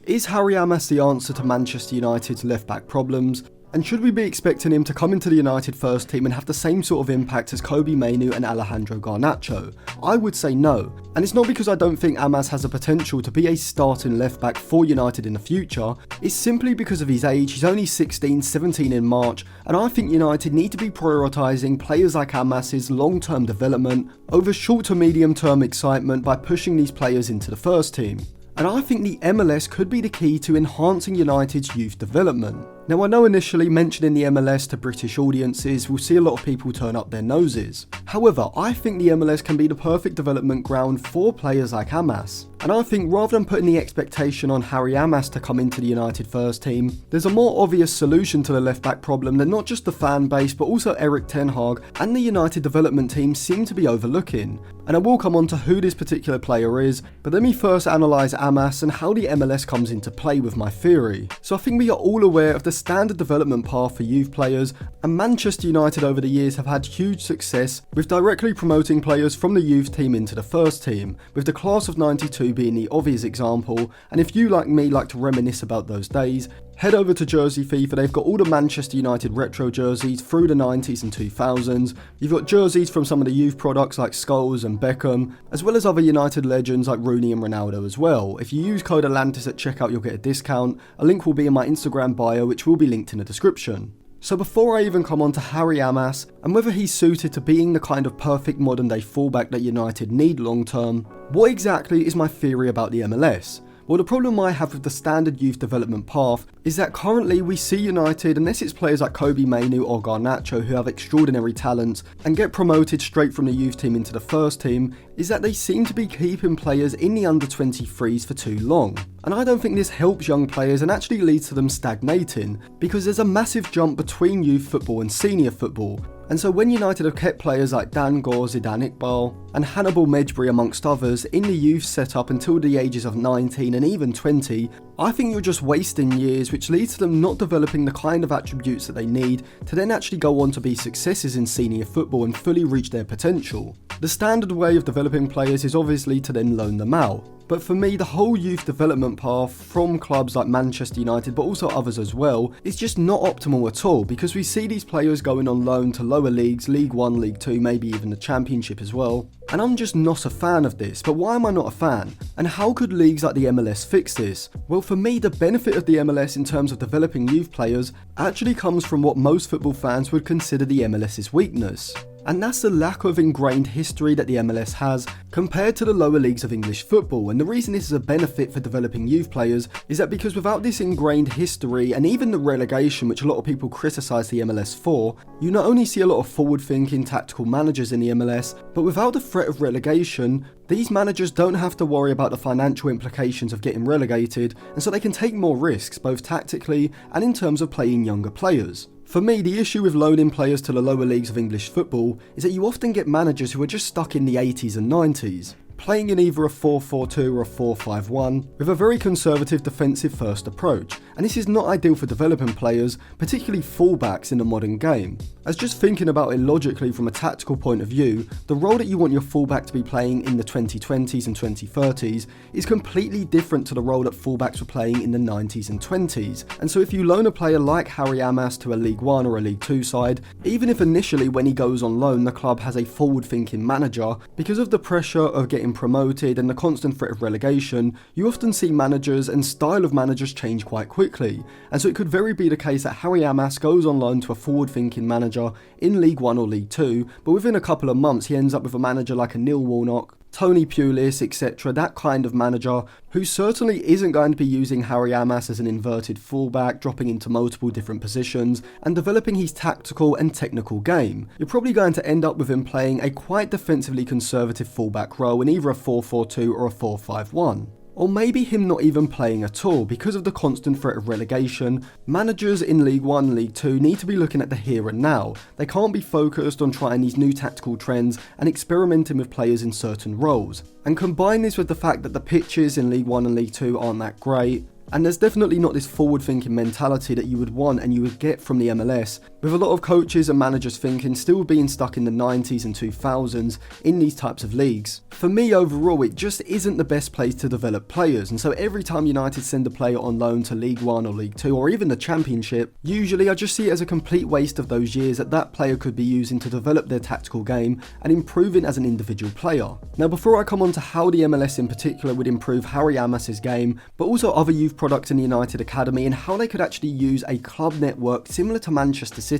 Is Harry Amass the answer to Manchester United's left-back problems? And should we be expecting him to come into the United first team and have the same sort of impact as Kobbie Mainoo and Alejandro Garnacho? I would say no. And it's not because I don't think Amass has the potential to be a starting left-back for United in the future, it's simply because of his age. He's only 16, 17 in March, and I think United need to be prioritising players like Amass's long-term development over short to medium-term excitement by pushing these players into the first team. And I think the MLS could be the key to enhancing United's youth development. Now, I know initially mentioning the MLS to British audiences will see a lot of people turn up their noses. However, I think the MLS can be the perfect development ground for players like Amass. And I think rather than putting the expectation on Harry Amass to come into the United first team, there's a more obvious solution to the left-back problem that not just the fan base but also Erik ten Hag and the United development team seem to be overlooking. And I will come on to who this particular player is, but let me first analyse Amass and how the MLS comes into play with my theory. So I think we are all aware of the standard development path for youth players, and Manchester United over the years have had huge success with directly promoting players from the youth team into the first team, with the class of '92 being the obvious example. And if you like me like to reminisce about those days, head over to Jersey FIFA. They've got all the Manchester United retro jerseys through the 90s and 2000s. You've got jerseys from some of the youth products like Scholes and Beckham, as well as other United legends like Rooney and Ronaldo as well. If you use code Atlantis at checkout, you'll get a discount. A link will be in my Instagram bio, which will be linked in the description. So before I even come on to Harry Amass and whether he's suited to being the kind of perfect modern day fullback that United need long term, what exactly is my theory about the MLS? Well, the problem I have with the standard youth development path is that currently we see United, unless it's players like Kobbie Mainoo or Garnacho who have extraordinary talent and get promoted straight from the youth team into the first team, is that they seem to be keeping players in the under-23s for too long. And I don't think this helps young players and actually leads to them stagnating, because there's a massive jump between youth football and senior football. And so when United have kept players like Dan Gore, Zidane Iqbal and Hannibal Mejbri amongst others in the youth setup until the ages of 19 and even 20, I think you're just wasting years, which leads to them not developing the kind of attributes that they need to then actually go on to be successes in senior football and fully reach their potential. The standard way of developing players is obviously to then loan them out. But for me, the whole youth development path from clubs like Manchester United, but also others as well, is just not optimal at all, because we see these players going on loan to lower leagues, League 1, League 2, maybe even the Championship as well. And I'm just not a fan of this. But why am I not a fan? And how could leagues like the MLS fix this? Well, for me, the benefit of the MLS in terms of developing youth players actually comes from what most football fans would consider the MLS's weakness. And that's the lack of ingrained history that the MLS has compared to the lower leagues of English football. And the reason this is a benefit for developing youth players is that because without this ingrained history and even the relegation, which a lot of people criticise the MLS for, you not only see a lot of forward-thinking tactical managers in the MLS, but without the threat of relegation, these managers don't have to worry about the financial implications of getting relegated, and so they can take more risks, both tactically and in terms of playing younger players. For me, the issue with loaning players to the lower leagues of English football is that you often get managers who are just stuck in the 80s and 90s, playing in either a 4-4-2 or a 4-5-1 with a very conservative defensive first approach, and this is not ideal for developing players, particularly fullbacks in the modern game. As just thinking about it logically from a tactical point of view, the role that you want your fullback to be playing in the 2020s and 2030s is completely different to the role that fullbacks were playing in the 90s and 20s. And so if you loan a player like Harry Amass to a League 1 or a League 2 side, even if initially when he goes on loan the club has a forward-thinking manager, because of the pressure of getting promoted and the constant threat of relegation, you often see managers and style of managers change quite quickly. And so it could very be the case that Harry Amass goes on loan to a forward-thinking manager in League 1 or League 2, but within a couple of months he ends up with a manager like a Neil Warnock, Tony Pulis, etc., that kind of manager, who certainly isn't going to be using Harry Amass as an inverted fullback, dropping into multiple different positions, and developing his tactical and technical game. You're probably going to end up with him playing a quite defensively conservative fullback role in either a 4-4-2 or a 4-5-1. Or maybe him not even playing at all because of the constant threat of relegation. Managers in League 1 and League 2 need to be looking at the here and now. They can't be focused on trying these new tactical trends and experimenting with players in certain roles. And combine this with the fact that the pitches in League 1 and League 2 aren't that great, and there's definitely not this forward-thinking mentality that you would want and you would get from the MLS with a lot of coaches and managers thinking still being stuck in the 90s and 2000s in these types of leagues. For me overall, it just isn't the best place to develop players, and so every time United send a player on loan to League 1 or League 2 or even the Championship, usually I just see it as a complete waste of those years that player could be using to develop their tactical game and improving as an individual player. Now before I come on to how the MLS in particular would improve Harry Amass's game, but also other youth products in the United Academy and how they could actually use a club network similar to Manchester City's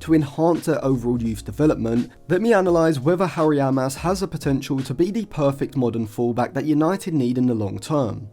to enhance their overall youth development, let me analyse whether Harry Amass has the potential to be the perfect modern fullback that United need in the long term.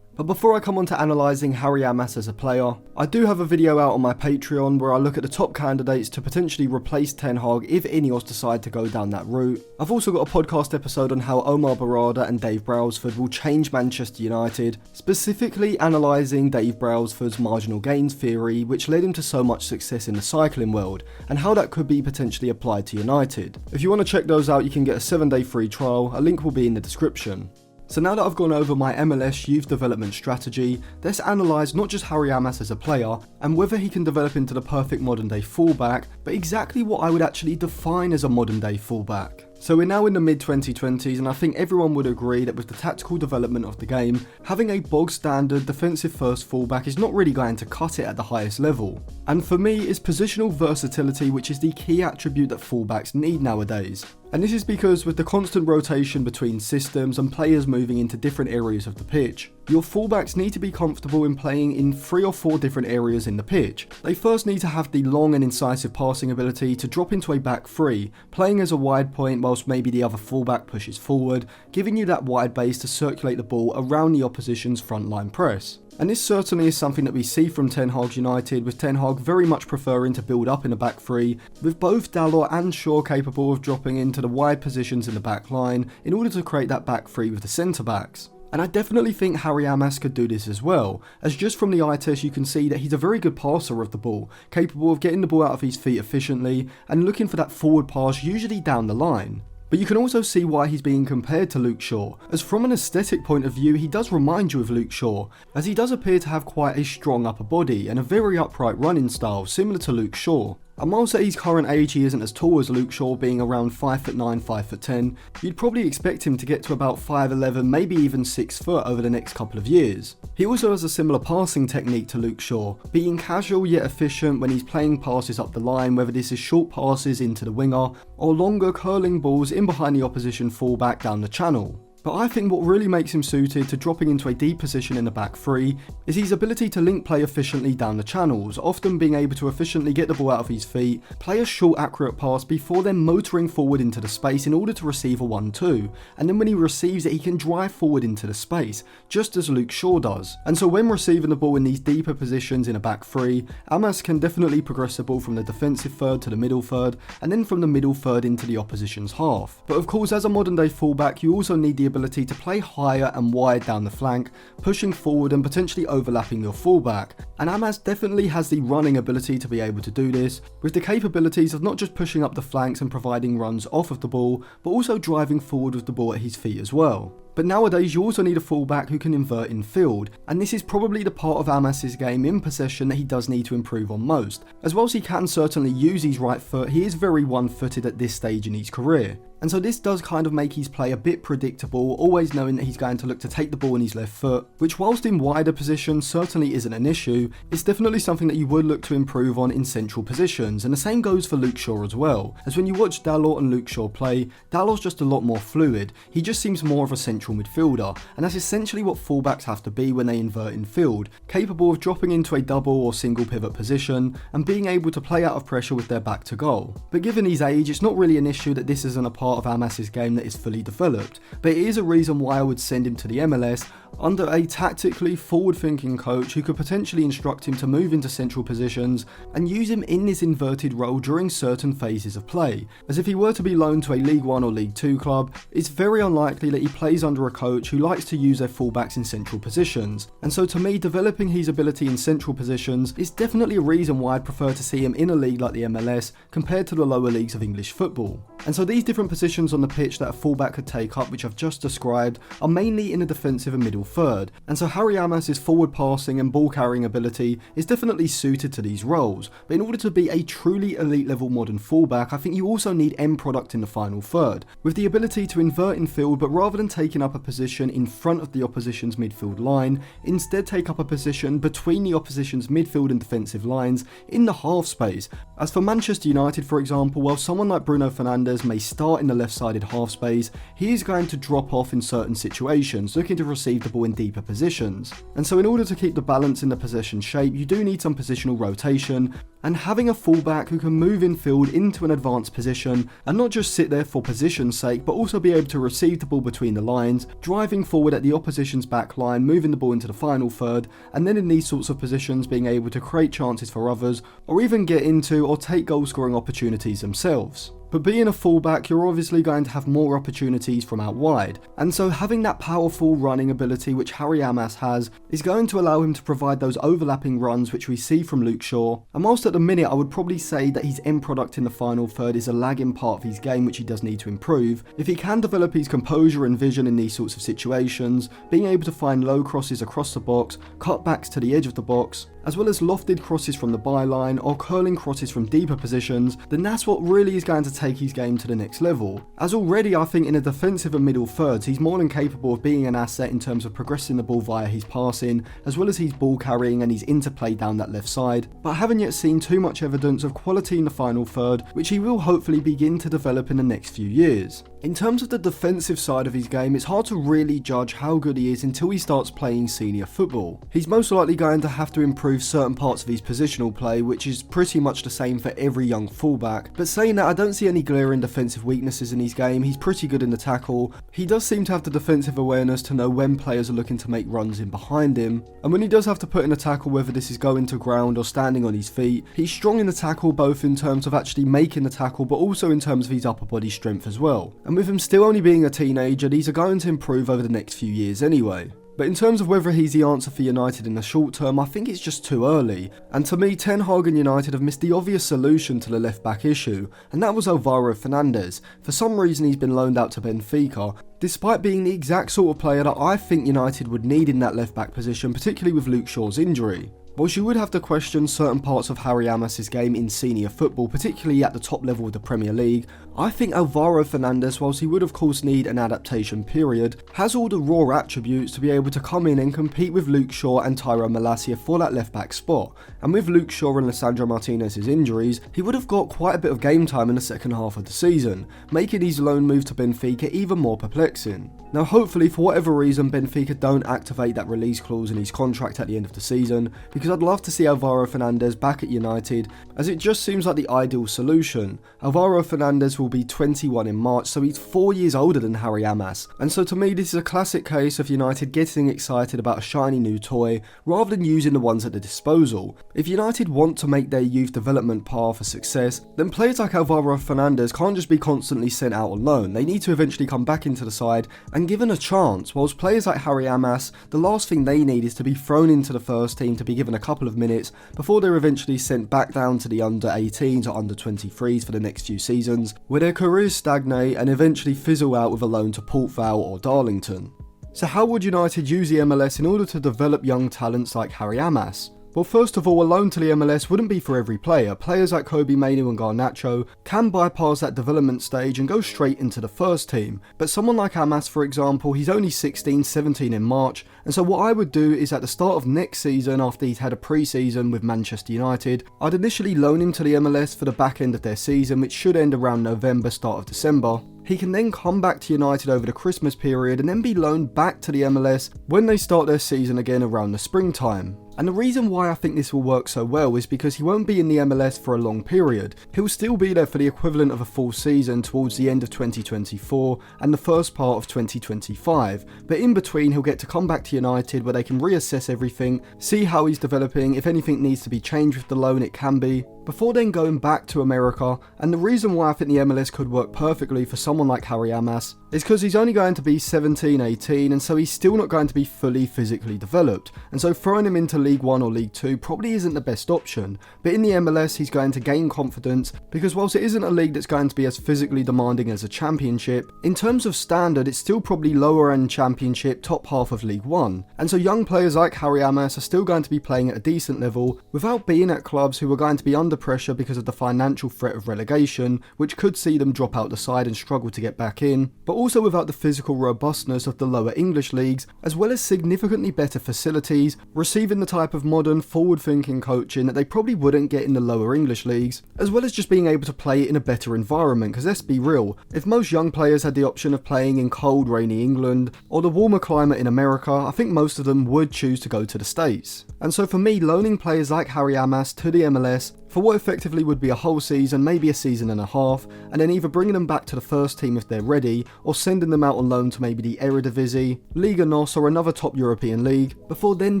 But before I come on to analysing Harry Amass as a player, I do have a video out on my Patreon where I look at the top candidates to potentially replace Ten Hag if Ineos decide to go down that route. I've also got a podcast episode on how Omar Barada and Dave Brailsford will change Manchester United, specifically analysing Dave Brailsford's marginal gains theory, which led him to so much success in the cycling world, and how that could be potentially applied to United. If you want to check those out, you can get a 7-day free trial, a link will be in the description. So now that I've gone over my MLS youth development strategy, let's analyse not just Harry Amass as a player and whether he can develop into the perfect modern day fullback, but exactly what I would actually define as a modern day fullback. So we're now in the mid-2020s, and I think everyone would agree that with the tactical development of the game, having a bog standard defensive first fullback is not really going to cut it at the highest level. And for me, it's positional versatility which is the key attribute that fullbacks need nowadays. And this is because with the constant rotation between systems and players moving into different areas of the pitch, your fullbacks need to be comfortable in playing in 3 or 4 different areas in the pitch. They first need to have the long and incisive passing ability to drop into a back 3, playing as a wide point whilst maybe the other fullback pushes forward, giving you that wide base to circulate the ball around the opposition's frontline press. And this certainly is something that we see from Ten Hag's United, with Ten Hag very much preferring to build up in the back 3, with both Dalot and Shaw capable of dropping into the wide positions in the back line in order to create that back 3 with the centre backs. And I definitely think Harry Amass could do this as well, as just from the eye test you can see that he's a very good passer of the ball, capable of getting the ball out of his feet efficiently and looking for that forward pass usually down the line. But you can also see why he's being compared to Luke Shaw, as from an aesthetic point of view he does remind you of Luke Shaw, as he does appear to have quite a strong upper body and a very upright running style similar to Luke Shaw. And whilst at his current age he isn't as tall as Luke Shaw, being around 5'9", 5'10", you'd probably expect him to get to about 5'11", maybe even 6 foot over the next couple of years. He also has a similar passing technique to Luke Shaw, being casual yet efficient when he's playing passes up the line, whether this is short passes into the winger or longer curling balls in behind the opposition fullback down the channel. But I think what really makes him suited to dropping into a deep position in the back 3 is his ability to link play efficiently down the channels, often being able to efficiently get the ball out of his feet, play a short accurate pass before then motoring forward into the space in order to receive a 1-2, and then when he receives it he can drive forward into the space, just as Luke Shaw does. And so when receiving the ball in these deeper positions in a back 3, Amass can definitely progress the ball from the defensive third to the middle third, and then from the middle third into the opposition's half. But of course, as a modern day fullback, you also need the ability to play higher and wide down the flank, pushing forward and potentially overlapping your fullback. And Amass definitely has the running ability to be able to do this, with the capabilities of not just pushing up the flanks and providing runs off of the ball, but also driving forward with the ball at his feet as well. But nowadays you also need a fullback who can invert in field, and this is probably the part of Amass's game in possession that he does need to improve on most, as whilst he can certainly use his right foot, he is very one-footed at this stage in his career. And so this does kind of make his play a bit predictable, always knowing that he's going to look to take the ball in his left foot, which whilst in wider positions certainly isn't an issue, it's definitely something that you would look to improve on in central positions, and the same goes for Luke Shaw as well, as when you watch Dalot and Luke Shaw play, Dalot's just a lot more fluid, he just seems more of a central midfielder, and that's essentially what fullbacks have to be when they invert in field, capable of dropping into a double or single pivot position, and being able to play out of pressure with their back to goal. But given his age, it's not really an issue that this isn't a part of Amass's game that is fully developed, but it is a reason why I would send him to the MLS under a tactically forward-thinking coach who could potentially instruct him to move into central positions and use him in this inverted role during certain phases of play, as if he were to be loaned to a League 1 or League 2 club, it's very unlikely that he plays under a coach who likes to use their fullbacks in central positions, and so to me developing his ability in central positions is definitely a reason why I'd prefer to see him in a league like the MLS compared to the lower leagues of English football. And so these different positions positions on the pitch that a fullback could take up, which I've just described, are mainly in the defensive and middle third, and so Harry Amass's forward passing and ball carrying ability is definitely suited to these roles. But in order to be a truly elite level modern fullback, I think you also need end product in the final third, with the ability to invert in field, but rather than taking up a position in front of the opposition's midfield line, instead take up a position between the opposition's midfield and defensive lines in the half space. As for Manchester United, for example, while someone like Bruno Fernandes may start in the left-sided half space, he is going to drop off in certain situations, looking to receive the ball in deeper positions. And so in order to keep the balance in the possession shape, you do need some positional rotation, and having a fullback who can move in field into an advanced position and not just sit there for position's sake, but also be able to receive the ball between the lines, driving forward at the opposition's back line, moving the ball into the final third, and then in these sorts of positions being able to create chances for others, or even get into or take goal scoring opportunities themselves. But being a fullback, you're obviously going to have more opportunities from out wide, and so having that powerful running ability which Harry Amass has is going to allow him to provide those overlapping runs which we see from Luke Shaw. And whilst at the minute I would probably say that his end product in the final third is a lagging part of his game which he does need to improve, if he can develop his composure and vision in these sorts of situations, being able to find low crosses across the box, cutbacks to the edge of the box, as well as lofted crosses from the byline or curling crosses from deeper positions, then that's what really is going to take his game to the next level. As already I think in the defensive and middle thirds he's more than capable of being an asset in terms of progressing the ball via his passing, as well as his ball carrying and his interplay down that left side, but I haven't yet seen too much evidence of quality in the final third, which he will hopefully begin to develop in the next few years. In terms of the defensive side of his game, it's hard to really judge how good he is until he starts playing senior football. He's most likely going to have to improve certain parts of his positional play, which is pretty much the same for every young fullback. But saying that, I don't see any glaring defensive weaknesses in his game. He's pretty good in the tackle. He does seem to have the defensive awareness to know when players are looking to make runs in behind him. And when he does have to put in a tackle, whether this is going to ground or standing on his feet, he's strong in the tackle both in terms of actually making the tackle, but also in terms of his upper body strength as well. And with him still only being a teenager, these are going to improve over the next few years anyway. But in terms of whether he's the answer for United in the short term, I think it's just too early. And to me, Ten Hag and United have missed the obvious solution to the left back issue, and that was Alvaro Fernandes. For some reason he's been loaned out to Benfica, despite being the exact sort of player that I think United would need in that left back position, particularly with Luke Shaw's injury. Whilst you would have to question certain parts of Harry Amass's game in senior football, particularly at the top level of the Premier League, I think Alvaro Fernandes, whilst he would of course need an adaptation period, has all the raw attributes to be able to come in and compete with Luke Shaw and Tyrone Malacia for that left back spot. And with Luke Shaw and Lisandro Martinez's injuries, he would have got quite a bit of game time in the second half of the season, making his loan move to Benfica even more perplexing. Now hopefully for whatever reason Benfica don't activate that release clause in his contract at the end of the season, because I'd love to see Alvaro Fernandes back at United, as it just seems like the ideal solution. Alvaro Fernandes will be 21 in March, so he's 4 years older than Harry Amass, and so to me this is a classic case of United getting excited about a shiny new toy rather than using the ones at their disposal. If United want to make their youth development path a success, then players like Alvaro Fernandes can't just be constantly sent out on loan. They need to eventually come back into the side and given a chance, whilst players like Harry Amass, the last thing they need is to be thrown into the first team to be given a couple of minutes before they're eventually sent back down to the under 18s or under 23s for the next few seasons, where their careers stagnate and eventually fizzle out with a loan to Port Vale or Darlington. So how would United use the MLS in order to develop young talents like Harry Amass? Well, first of all, a loan to the MLS wouldn't be for every player. Players like Kobbie Mainoo and Garnacho can bypass that development stage and go straight into the first team. But someone like Amass, for example, he's only 16, 17 in March, and so what I would do is at the start of next season, after he's had a pre-season with Manchester United, I'd initially loan him to the MLS for the back end of their season, which should end around November, start of December. He can then come back to United over the Christmas period and then be loaned back to the MLS when they start their season again around the springtime. And the reason why I think this will work so well is because he won't be in the MLS for a long period. He'll still be there for the equivalent of a full season towards the end of 2024 and the first part of 2025, but in between he'll get to come back to United where they can reassess everything, see how he's developing, if anything needs to be changed with the loan it can be, before then going back to America. And the reason why I think the MLS could work perfectly for someone like Harry Amass is because he's only going to be 17, 18, and so he's still not going to be fully physically developed, and so throwing him into League 1 or League 2 probably isn't the best option. But in the MLS he's going to gain confidence, because whilst it isn't a league that's going to be as physically demanding as a championship, in terms of standard it's still probably lower end championship, top half of League 1, and so young players like Harry Amass are still going to be playing at a decent level without being at clubs who are going to be under pressure because of the financial threat of relegation, which could see them drop out the side and struggle to get back in, but also without the physical robustness of the lower English leagues, as well as significantly better facilities, receiving the type of modern, forward-thinking coaching that they probably wouldn't get in the lower English leagues, as well as just being able to play in a better environment, because let's be real, if most young players had the option of playing in cold, rainy England, or the warmer climate in America, I think most of them would choose to go to the States. And so for me, loaning players like Harry Amass to the MLS for what effectively would be a whole season, maybe a season and a half, and then either bringing them back to the first team if they're ready, or sending them out on loan to maybe the Eredivisie, Liga NOS or another top European league, before then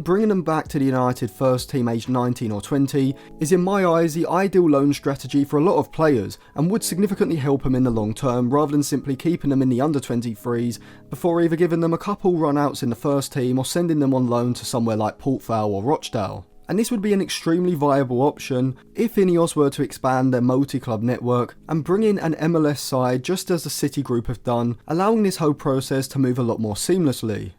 bringing them back to the United first team aged 19 or 20, is in my eyes the ideal loan strategy for a lot of players, and would significantly help them in the long term rather than simply keeping them in the under 23s before either giving them a couple run-outs in the first team or sending them on loan to somewhere like Port Vale or Rochdale. And this would be an extremely viable option if Ineos were to expand their multi-club network and bring in an MLS side just as the City Group have done, allowing this whole process to move a lot more seamlessly.